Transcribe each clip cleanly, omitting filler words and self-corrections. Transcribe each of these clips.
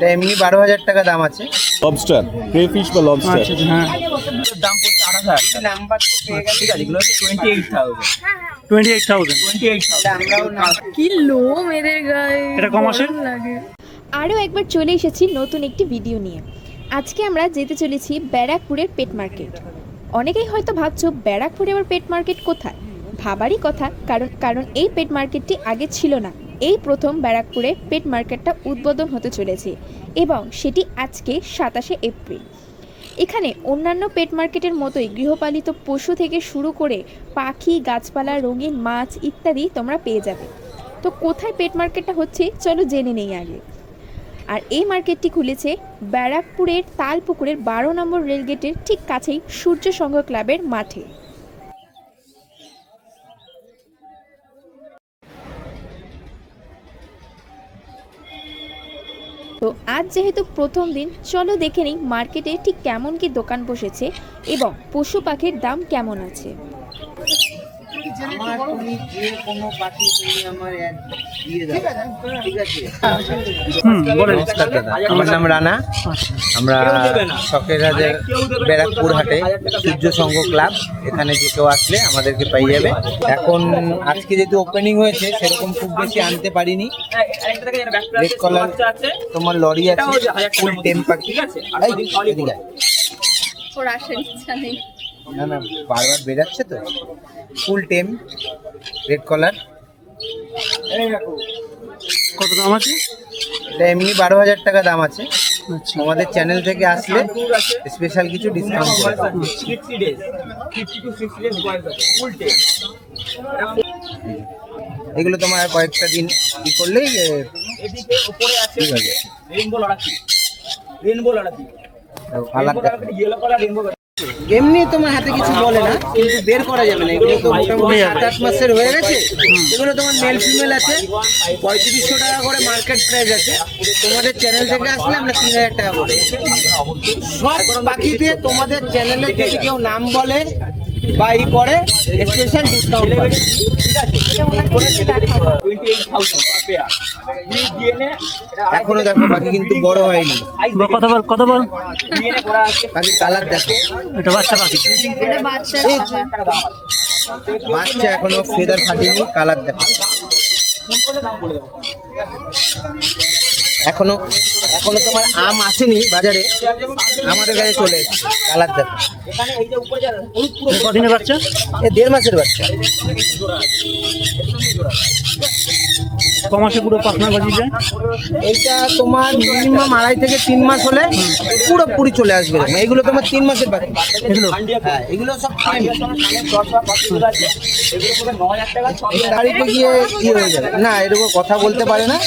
এটা এমনি 12,000 টাকা দাম আছে। লবস্টার, ক্রেফিশ বা লবস্টার। আচ্ছা হ্যাঁ, দাম পড়ছে 28,000 নাম্বার তো পেয়ে গেছে। ঠিক আছে, এগুলো হচ্ছে 28,000। 28,000। আমরাও না কি লো মেরে গায়ে এটা কম আসে? গরম লাগে। আরও একবার চলে এসেছি নতুন একটি ভিডিও নিয়ে। আজকে আমরা যেতে চলেছি ব্যারাকপুরের পেট মার্কেট। অনেকেই হয়তো ভাবছো ব্যারাকপুরে আবার পেট মার্কেট কোথায়? ভাবারই কথা, কারণ এই পেট মার্কেটটি আগে ছিল না। এই প্রথম ব্যারাকপুরে পেট মার্কেটটা উদ্বোধন হতে চলেছে এবং সেটি আজকে 27শে এপ্রিল। এখানে অন্যান্য পেট মার্কেটের মতোই গৃহপালিত পশু থেকে শুরু করে পাখি, গাছপালা, রঙিন মাছ ইত্যাদি তোমরা পেয়ে যাবে। তো কোথায় পেট মার্কেটটা হচ্ছে চলো জেনে নেই আগে। আর এই মার্কেটটি খুলেছে ব্যারাকপুরের তালপুকুরের 12 নম্বর রেলগেটের ঠিক কাছেই সূর্য সংঘ ক্লাবের মাঠে। তো আজ যেহেতু প্রথম দিন, চলো দেখে নিই মার্কেটে ঠিক কেমন কি দোকান বসেছে এবং পশু পাখির দাম কেমন আছে। আমার তুমি যে কোনো পাখি তুমি আমার অ্যাড দিয়ে দাও, ঠিক আছে? নমস্কার দাদা, আমার নাম রানা। আমরা শখের হাজার ব্যারাকপুর হাটে সূর্য সংঘ ক্লাব, এখানে যে কেউ আসলে আমাদেরকে পেয়ে যাবে। এখন আজকে যেহেতু ওপেনিং হয়েছে সেরকম খুব বেশি আনতে পারিনি। রেড কলার তোমার লরি আছে, ফুল টেম পাখি। এদিকে আয়। ওর আসার ইচ্ছা নেই। না না, বারবার বেরাচ্ছে তো। ফুল টেম রেড কলার। কত দাম আছে? এটা এমনি 12,000 টাকা দাম আছে। আচ্ছা, আমাদের চ্যানেল থেকে আসলে স্পেশাল কিছু ডিসকাউন্ট করে দেবো। 50 days, 50 to 60 days বয়স আছে, ফুল টেম। এগুলো তোমার আর কয়েকটা দিন কি করলেই এদিকে উপরে আছে ঠিক আছে। রেইনবো লড়াকি, রেইনবো লড়াকি, কালার দেখো। Yellow colour rainbow. এমনি তোমার হাতে কিছু বলে না, কিন্তু বের করা যাবে না। এগুলো তো মোটামুটি 7-8 মাসের হয়ে গেছে। এগুলো তোমার মেল ফিমেল আছে, 3500 টাকা করে মার্কেট প্রাইস আছে। তোমাদের চ্যানেল থেকে আসলে আমরা 3,000 টাকা করে সব পাখিতে তোমাদের চ্যানেলে যদি কেউ নাম বলে বা ই করে স্পেশাল ডিসকাউন্ট পাবে। 28,000 per pair। DNA এখনো দেখো পাখি কিন্তু বড় হয়নি। কত বল? DNA করা আছে, পাখি কালার দেখো। এটা বাচ্চা পাখি। এটা বাচ্চা এই বাচ্চা এখনো ফেদার ফাটিনি, কালার দেখো। এখনো তোমার আম আসেনি বাজারে, আমাদের কাছে চলে এসেছে। কালার দেখো। এখানে এই যে উপরে যা হলুদ পুরো কদিনের বাচ্চা? 1.5 মাসের বাচ্চা। ক মাসে পুরো পাখনা বাজিয়ে যায়? এইটা তোমার মিনিমাম 2.5 থেকে 3 মাস হলে পুরোপুরি চলে আসবে। এগুলো তোমার 3 মাসের বাচ্চা। এগুলো হ্যাঁ, এগুলো সব $9,000 গাড়িতে গিয়ে হয়ে যাবে না, এরকম কথা বলতে পারে না।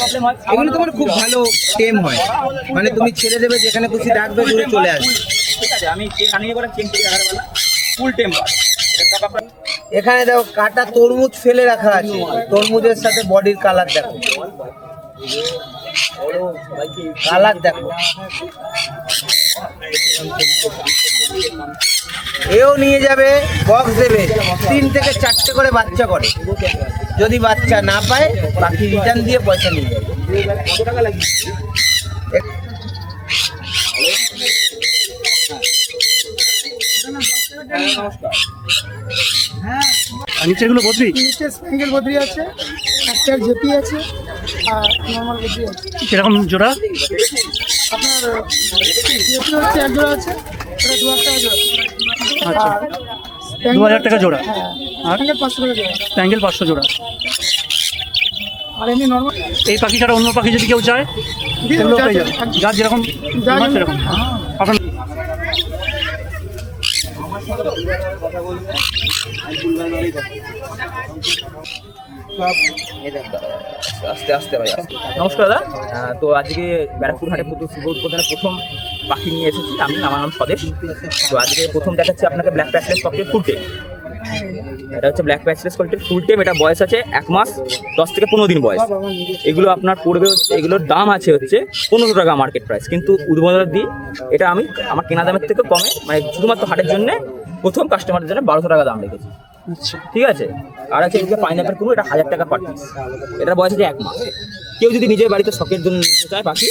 এগুলো তোমার খুব ভালো টেম হয়, মানে তুমি ছেড়ে দেবে, যেখানে খুশি ডাকবে দূরে চলে আসবে। ঠিক আছে, আমি আনিয়ে করে চেঞ্জ করে রাখার বেলা ফুল টেম্পার। এখানে দেখো কাটা তরমুজ ফেলে রাখা আছে, তরমুজের সাথে বডির কালার দেখো। কালার দেখো। এও নিয়ে যাবে, বক্স দেবে, 3 থেকে 4টে করে বাচ্চা করে। যদি বাচ্চা না পায় বাকি রিটার্ন দিয়ে পয়সা নিয়ে যাবে। কত টাকা লাগবে? নমস্কার। আর নিচেগুলো বদলি? নিচে স্প্যাঙ্গেল বদ্রি আছে, একটা জেপি আছে, আর নর্মাল বদ্রি আছে। কিরকম জোড়া? আপনার জেপি হচ্ছে 1 জোড়া আছে, ওটা 2,000 টাকা জোড়া। আচ্ছা, আর 2,000 টাকা জোড়া। হ্যাঁ, আর স্প্যাঙ্গেল 500 টাকা জোড়া। স্প্যাঙ্গেল 500 জোড়া। আর এমনি নর্মাল এই পাখি ছাড়া অন্য পাখি যদি কেউ চায় সেগুলো পেয়ে যাবে, যার যেরকম যার ডিমান্ড সেরকম। আপনার আস্তে আস্তে ভাই। নমস্কার দাদা, তো আজকে ব্যারাকপুর হাটে প্রথম পাখি নিয়ে এসেছি আমি। আমার নাম স্বদেশ। তো আজকে প্রথম দেখাচ্ছি আপনাকে ব্ল্যাক প্যাচলেস ককটেল ফুল টেম। এটা হচ্ছে ব্ল্যাক প্যাচলেস ককটেল ফুল টেম। এটা বয়স আছে 1 মাস 10 থেকে 15 দিন বয়স। এগুলো আপনার পড়বে হচ্ছে, এগুলোর দাম আছে হচ্ছে 1500 টাকা মার্কেট প্রাইস, কিন্তু উদ্বোধন দিই এটা আমি আমার কেনা দামের থেকে কমে, মানে শুধুমাত্র হাটের জন্য প্রথম কাস্টমারের জন্য 1200 টাকা দাম রেখেছি। আচ্ছা ঠিক আছে। আর আছে এদিকে পাইনাপেল কুনু, এটা 1000 টাকা পার পিস। এটার বয়স আছে 1 মাস। কেউ যদি নিজের বাড়িতে শখের জন্য নিতে চায়, পাখি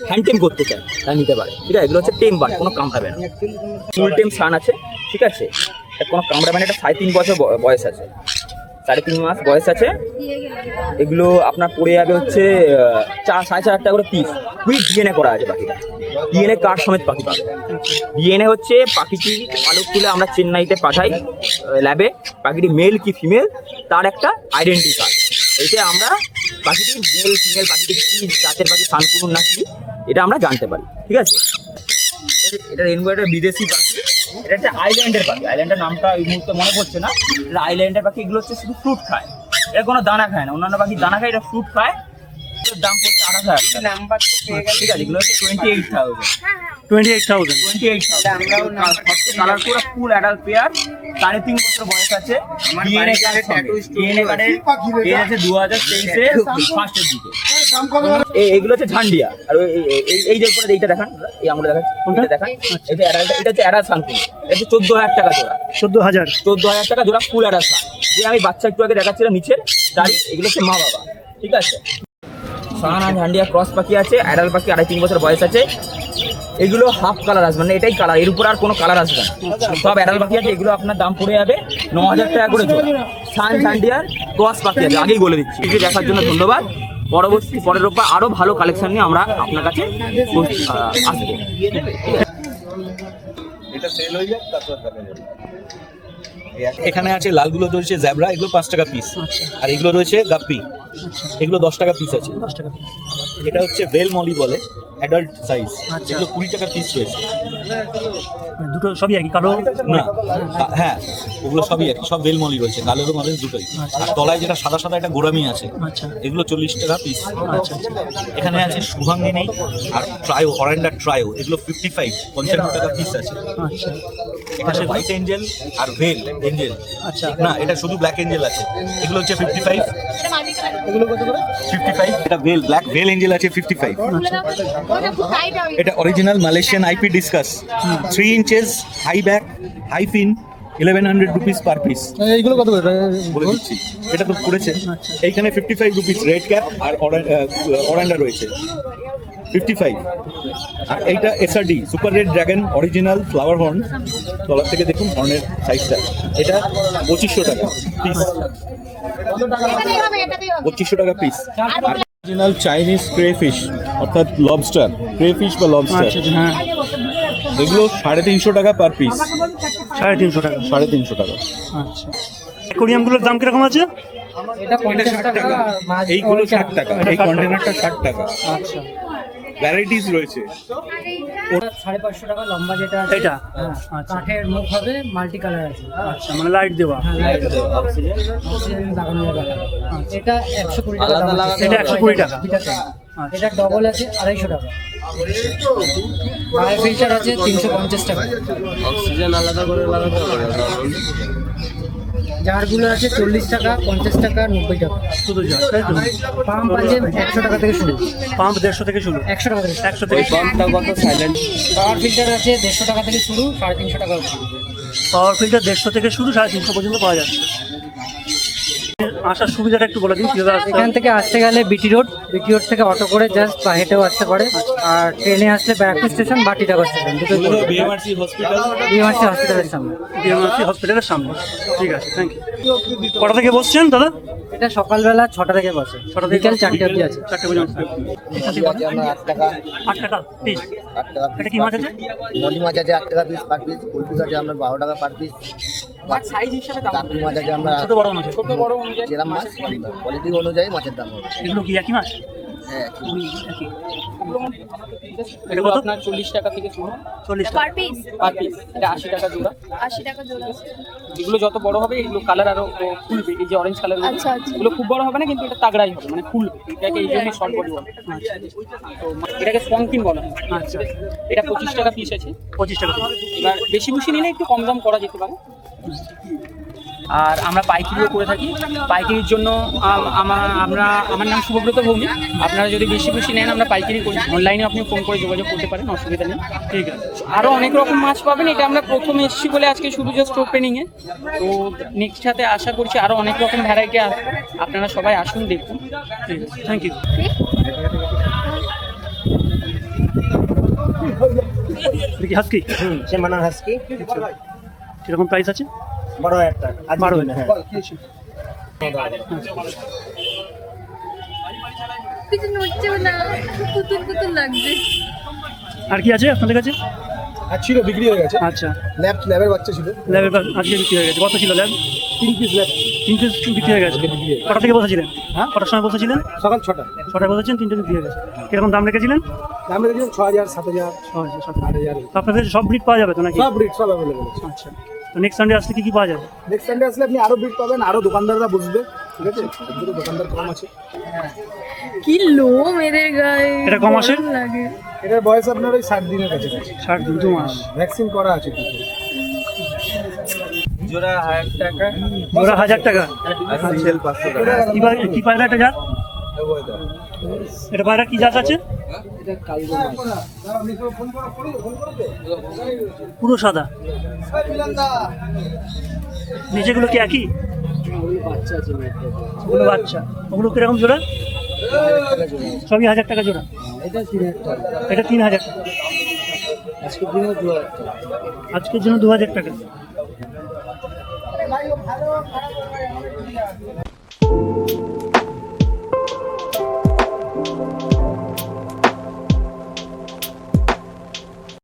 হ্যান্ড টেম করতে চায়, তা নিতে পারে। ঠিক আছে, এগুলো হচ্ছে টেম বার্ড, কোনো কামড়াবে না। ফুল টেম সান আছে, ঠিক আছে, এটা কোনো কামড়াবে না। এটা 3.5 বছর বয়স আছে, 3.5 মাস বয়স আছে। এগুলো আপনার পড়ে যাবে হচ্ছে 4-4.5 টাকা করে পিস। উইথ ডিএনএ করা আছে পাখিটা, ডিএনএ কার্ড সমেত পাখি পাবে। ডিএনএ হচ্ছে পাখিটি পালক তুলে আমরা চেন্নাইতে পাঠাই ল্যাবে, পাখিটি মেল কি ফিমেল তার একটা আইডেন্টি কার্ড। এইটা আমরা পাখিটি মেল ফিমেল পাখিটি কি জাতের পাখি, সানকুনুর না কি, এটা আমরা জানতে পারি। ঠিক আছে, এটা রেনবো, এটা বিদেশি পাখি, এটা একটা আইল্যান্ডের পাখি। আইল্যান্ডের নামটা এই মুহূর্তে মনে পড়ছে না। এটা আইল্যান্ডের পাখি, এগুলো হচ্ছে শুধু ফ্রুট খায়, এটা কোনো দানা খায় না। অন্যান্য পাখি দানা খায়, এটা ফ্রুট খায়। এটার দাম পড়ছে 28,000 টাকা। নাম্বার তো পেয়ে গেল। ঠিক আছে, এগুলো হচ্ছে 28,000। 28,000 সবচেয়ে কালার পুরো ফুল অ্যাডাল্ট পেয়ার, 3.5 বছর বয়স আছে। ডিএনএ কার্ডের ডিএনএ কার্ডের এর আছে 2023 এর ফার্স্টের দিকে। এইগুলো হচ্ছে ঝান্ডিয়া। আর এই যে উপরে এইটা দেখান, এই আমরা দেখাচ্ছি, এটা দেখান, এটা অ্যাডাল্ট, এটা হচ্ছে অ্যাডাল্ট সানকুন। এটা হচ্ছে 14,000 টাকা জোড়া। 14,000 টাকা জোড়া ফুল অ্যাডাল্ট সান। যে আমি বাচ্চা একটু আগে দেখাচ্ছিলাম নিচের দাঁড়ি, এগুলো হচ্ছে মা বাবা। ঠিক আছে, সান আর ঝান্ডিয়া ক্রস পাখি আছে, অ্যাডাল্ট পাখি 2.5-3 বছর বয়স আছে। এগুলো হাফ কালার আসবে, মানে এটাই কালার, এর উপর আর কোনো কালার আসবে না। সব অ্যাডাল্ট পাখি আছে, এগুলো আপনার দাম পড়ে যাবে 9,000 টাকা করে জোড়া। সান ঝান্ডিয়ার ক্রস পাখি আছে, আগেই বলে দিচ্ছি। এটি দেখার জন্য ধন্যবাদ। পরের রোববার আরো ভালো কালেকশন নিয়ে আমরা আপনার কাছে আসবো। এটা সেল হয়ে যাক, তারপর দেখা যাবে। এখানে আছে লালগুলো রয়েছে জ্যাবরা, এগুলো 5 টাকা পিস। আর এগুলো রয়েছে গাপ্পি, এগুলো 10 টাকা পিস আছে। এটা হচ্ছে বেল মলি বলে, অ্যাডাল্ট সাইজ, এগুলো 20 টাকা পিস রয়েছে। দুটো সবই একই কালো না, হ্যাঁ ওগুলো সবই একই, সব বেল মলি রয়েছে, কালো এবং অরেঞ্জ দুটোই। আর তলায় যেটা সাদা সাদা একটা গোড়ামি আছে, আচ্ছা এগুলো 40 টাকা পিস। এখানে আছে শুভাঙ্গিনী আর ট্রায়ো, অরেন্ডার ট্রায়ো, এগুলো 55 টাকা পিস আছে। আচ্ছা এখানে হোয়াইট এঞ্জেল আর ভেল এঞ্জেল, আচ্ছা না এটা শুধু ব্ল্যাক এঞ্জেল আছে, এগুলো হচ্ছে 55। এগুলো কত করে? 55। এটা ভেল, ব্ল্যাক ভেল এঞ্জেল আছে 55। এটা original Malaysian IP discus, 3 inches, high back, high fin, 1100 rupees per piece. এইগুলো কত করে বলে দিচ্ছি, এটা তো পড়েছে এইখানে 55 রুপিস। রেড ক্যাপ আর অরেন্ডা রয়েছে 55। আর এইটা SRD super red dragon original flower horn, তলার থেকে দেখুন হর্নের সাইজটা, এটা 2500 টাকা পিস। 2500 টাকা পিস। অরিজিনাল চাইনিজ ক্রেফিশ অর্থাৎ লবস্টার, ক্রেফিশ বা লবস্টার, হ্যাঁ এগুলো 350 টাকা পার পিস। 350 টাকা। 350 টাকা। আচ্ছা অ্যাকোরিয়ামগুলোর দাম কিরকম আছে? এটা 50 টাকা। এইগুলো 60 টাকা, এই কন্টেনারটা 60 টাকা। আচ্ছা ভ্যারাইটিস রয়েছে। 550 টাকা লম্বা যেটা আছে, এইটা? হ্যাঁ, আচ্ছা। কাঠের মুখ হবে, মাল্টি কালার আছে। আচ্ছা মানে লাইট দেওয়া। অক্সিজেন লাগানো যাবে। এটা 120 টাকা দাম আছে। এটা 120 টাকা। আচ্ছা। এটা ডবল আছে 250 টাকা। ফায়ার ফিল্টার আছে 350 টাকা। অক্সিজেন আলাদা করে লাগাতে হবে। জারগুলো আছে 40 টাকা, 50 টাকা, 90 টাকা। শুধু যা তাই তো? পাম্প আছে 100 টাকা থেকে শুরু। পাম্প 150 থেকে শুরু। 100 টাকা থেকে 100 থেকে পাম্পটা কত সাইলেন্ট? পাওয়ার ফিল্টার আছে 150 টাকা থেকে শুরু, 350 টাকা অবধি। পাওয়ার ফিল্টার 150 থেকে শুরু, 350 পর্যন্ত পাওয়া যাচ্ছে। আসার সুবিধাটা একটু বলে দিন কিভাবে আসতে এখান হবে? থেকে আসতে গেলে বিটি রোড থেকে অটো করে জাস্ট বা হেঁটেও আসতে পারে। আর ট্রেনে আসলে ব্যারাকপুর স্টেশন বা টিটাগড় স্টেশন, দুটোই বিএমআরসি হসপিটাল, বিএমআরসি হসপিটালের সামনে। ডিএমআরসি হসপিটালের সামনে। ঠিক আছে, থ্যাংক ইউ। কটা থেকে বসছেন দাদা? এটা সকালবেলা 6টা থেকে বসে, 6টা থেকে বিকেল 4টে অবধি আছে। 4টে পর্যন্ত। আমরা 8 টাকা 8 টাকা পিস। 8 টাকা এটা কি মাছ আছে? নদী মাছ আছে 8 টাকা পিস পার পিস। কুলপিস আছে আমরা 12 টাকা পার পিস। সাইজ হিসাবে কাতল মাছ আছে আমরা ছোট বড় মাছ আছে? যেরকম মাছ কোয়ালিটি অনুযায়ী মাছের দাম হবে। এগুলো কি একই মাছ? হ্যাঁ, একই। এটা কত? আপনার 40 টাকা থেকে শুরু 40 টাকা। Per piece per piece. এটা 80 টাকা জোড়া। 80 টাকা জোড়া। এগুলো যত বড় হবে এগুলো কালার আরো ফুলবে। এই যে অরেঞ্জ কালার, আচ্ছা, আচ্ছা। এগুলো খুব বড় হবে না, কিন্তু এটা তাগড়াই হবে, মানে ফুল। এটাকে এই জন্য শর্ট বডি বলে। তো এটাকে স্পংকিন বলা হয়। আচ্ছা এটা 25 টাকা পিস আছে। 25 টাকা পিস। এবার বেশি বেশি নিলে একটু কম দাম করা যেতে পারে। আর আমরা পাইকারিও করে থাকি। পাইকারির জন্য আমার নাম শুভব্রত ভৌমিক। আপনারা যদি বেশি বেশি নেন আমরা পাইকারি করি, অনলাইনে আপনি ফোন করে যোগাযোগ করতে পারেন, অসুবিধা নেই। ঠিক আছে। আরও অনেক রকম মাছ পাবেন, এটা আমরা প্রথম এসেছি বলে আজকে শুধু জাস্ট ওপেনিংয়ে। তো নেক্সট সাথে আশা করছি আরও অনেক রকম ভ্যারাইটি আপনারা সবাই আসুন দেখুন। ঠিক আছে, থ্যাংক ইউ। কি হাস্কি? সে মানার হাসকি কিরকম প্রাইস আছে? 12,000 টাকা। 12,000, হ্যাঁ। কিছু নড়ছেও না, পুতুল পুতুল লাগছে। আর কি আছে আপনাদের কাছে? আর ছিল, বিক্রি হয়ে গেছে। আচ্ছা, ল্যাবের বাচ্চা ছিল, ল্যাবের আজকে বিক্রি হয়ে গেছে। কত ছিল ল্যাব? 3 piece lab. 3 পিস বিক্রি হয়ে গেছে। কটা থেকে বসেছিলেন? হ্যাঁ, কটার সময় বসেছিলেন? সকাল 6টা। 6টায় বসেছেন, 3টে বিক্রি হয়ে গেছে। কিরকম দাম রেখেছিলেন? দাম রেখেছিলাম 6,000, 7,000, 8,000। 8,000। তো আপনাদের সব ব্রিড পাওয়া যাবে তো নাকি? সব ব্রিড, সব অ্যাভেলেবল আছে। আচ্ছা, তো নেক্সট সানডে আসলে কি পাওয়া যাবে? নেক্সট সানডে আসলে আপনি আরো ব্রিড পাবেন, আরো দোকানদাররা বসবে, ঠিক আছে? দুটো দোকানদার কম আছে। কি লোম এদের গায়ে, এটা ক মাসের? গরম লাগে। এটার বয়স আপনার ওই 60 দিনের কাছে। 60 দিন, 2 মাস। ভ্যাকসিন করা আছে কিন্তু। জোড়া 1,000 টাকা, ওরা 1,000 টাকা। আর সেল 500 টাকা। কি পায়রা এটা জাত? এটা পায়রা কি জাত আছে? পুরো সাদা। নিচেগুলো কি একই? ওগুলো বাচ্চা। ওগুলো কিরকম জোড়া? সবই 1,000 টাকা জোড়া। এটা 3,000 টাকা। আজকের জন্য 2,000 টাকা।